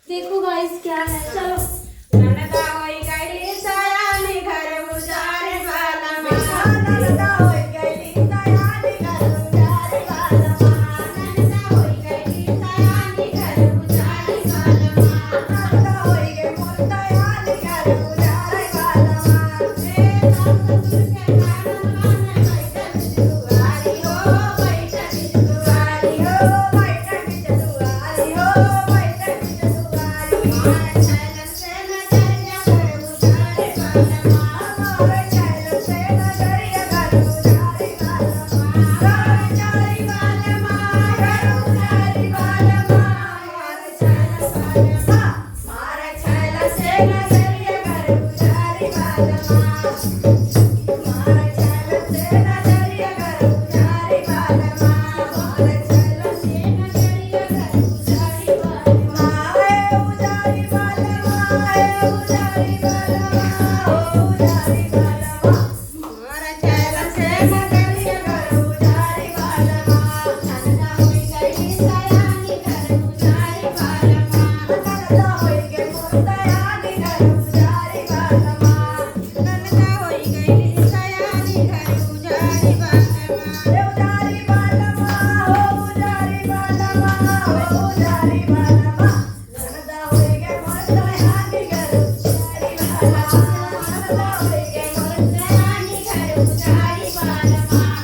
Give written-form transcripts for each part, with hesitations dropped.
देखो गाइस क्या है, चलो। ननदा होई गई सयानी घर उजारे वाला माँ। ननदा होई गई सयानी घर उजारे वाला माँ। ननदा होई गई सयानी घर उजारे वाला माँ। ननदा होई गई मोर सयानी घर उजारे वाला माँ। ए सास ससुर के कानन माने बैठन दुआरी हो, बैठन दुआरी हो बैठन दुआरी हो बैठन दुआरी। मार छैलन से नजरिया घर उजारे वाला माँ। हमारे चैन से नजरिया घर उजारे वाला माँ। घर उजारे वाला माँ घर उजारे वाला माँ। मार छैलन वाला माँ। हमारे चैन से नजरिया घर उजारे वाला माँ। हमारे चैन से नजरिया घर उजारे वाला माँ। हमारे चैन से नजरिया घर उजारे वाला माँ। माँ उजारे वाला माँ उजारे वाला माँ उजारे वाला माँ। मार छैलन से नजरिया घर उजारे वाला माँ। ननदा होई गई सयानी घर उजारे वाला माँ। ननदा होई गई मोर सयानी घर उजारे वाला माँ। ननदा होई गई सयानी घर उजारे वाला माँ। उजारे वाला माँ उजारे वाला माँ उजारे वाला माँ। ननदा होई गई मोर सयानी घर उजारे वाला माँ। ननदा होई गई मोर सयानी घर उजारे वाला माँ।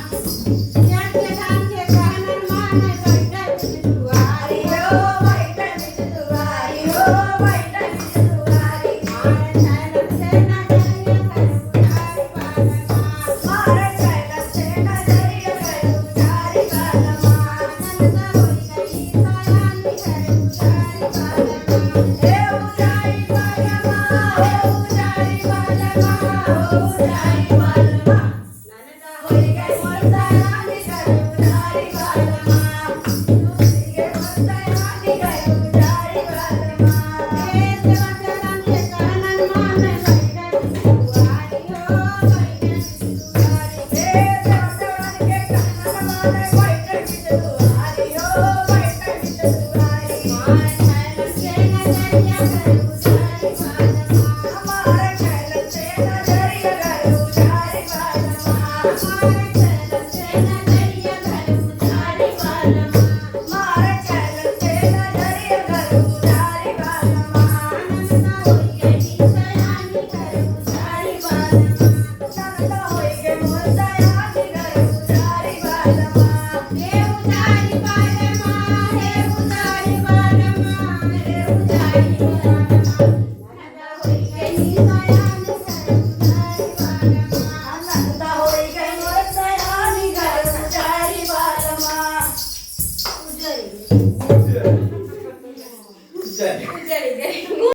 जट धान के कानन माने बैठन दुआरी हो बैठन दुआरी हो बैठन दुआरी। मार छैलन से नजरिया घर उजारे वाला माँ। मारे चैन से नजरिया घर उजारे वाला माँ। ननदा होई गई सयानी घर उजारे वाला माँ। हे उजारे वाला माँ उजारे वाला माँ उजारे वाला माँ। ननदा होई गई मोर सयानी घर उजारे वाला माँ। होई गई मोर सयानी घर उजारे वाला माँ। ए सेवंतन के कानन माने बैठन दुआरी हो, बैठन दुआरी। हे देवतान के कानन माने बैठन दुआरी हो बैठन दुआरी। मार छैलन से नजरिया घर उजारे वाला माँ। हमारे चैन से नजरिया घर उजारे वाला माँ। मार छैलन से नजरिया घर उजारे वाला माँ। हमारे चैन से नजरिया घर उजारे वाला माँ। ननदा होई गई सयानी घर उजारे वाला माँ। ननदा होई गई मोर सयानी घर उजारे वाला माँ। हे उजारे वाला माँ, हे उजारे वाला माँ, हे उजारे वाला माँ। ननदा होई गई सयानी घर उजारे वाला माँ। ननदा होई गई मोर सयानी घर उजारे वाला माँ। उजड़ी Jadi. उजड़ी गई।